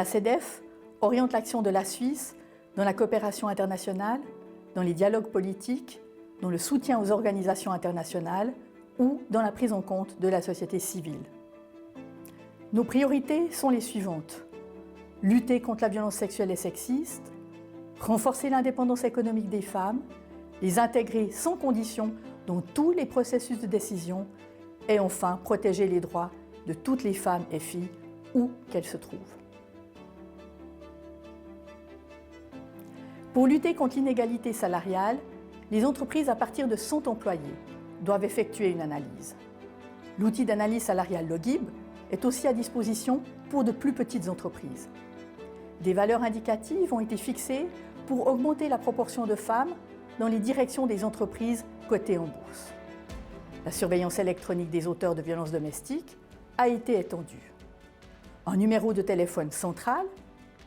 La CEDEF oriente l'action de la Suisse dans la coopération internationale, dans les dialogues politiques, dans le soutien aux organisations internationales ou dans la prise en compte de la société civile. Nos priorités sont les suivantes. Lutter contre la violence sexuelle et sexiste, renforcer l'indépendance économique des femmes, les intégrer sans condition dans tous les processus de décision et enfin protéger les droits de toutes les femmes et filles où qu'elles se trouvent. Pour lutter contre l'inégalité salariale, les entreprises à partir de 100 employés doivent effectuer une analyse. L'outil d'analyse salariale Logib est aussi à disposition pour de plus petites entreprises. Des valeurs indicatives ont été fixées pour augmenter la proportion de femmes dans les directions des entreprises cotées en bourse. La surveillance électronique des auteurs de violences domestiques a été étendue. Un numéro de téléphone central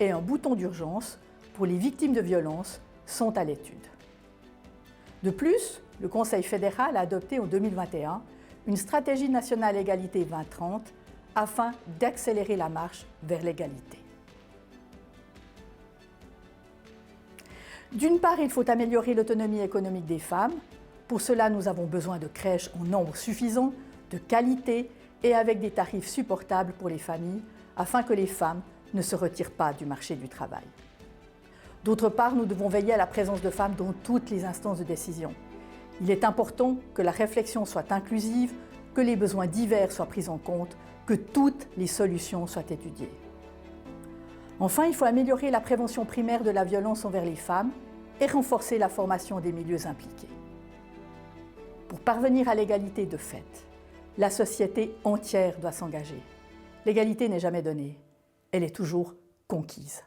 et un bouton d'urgence pour les victimes de violences sont à l'étude. De plus, le Conseil fédéral a adopté en 2021 une stratégie nationale égalité 2030 afin d'accélérer la marche vers l'égalité. D'une part, il faut améliorer l'autonomie économique des femmes. Pour cela, nous avons besoin de crèches en nombre suffisant, de qualité et avec des tarifs supportables pour les familles, afin que les femmes ne se retirent pas du marché du travail. D'autre part, nous devons veiller à la présence de femmes dans toutes les instances de décision. Il est important que la réflexion soit inclusive, que les besoins divers soient pris en compte, que toutes les solutions soient étudiées. Enfin, il faut améliorer la prévention primaire de la violence envers les femmes et renforcer la formation des milieux impliqués. Pour parvenir à l'égalité de fait, la société entière doit s'engager. L'égalité n'est jamais donnée, elle est toujours conquise.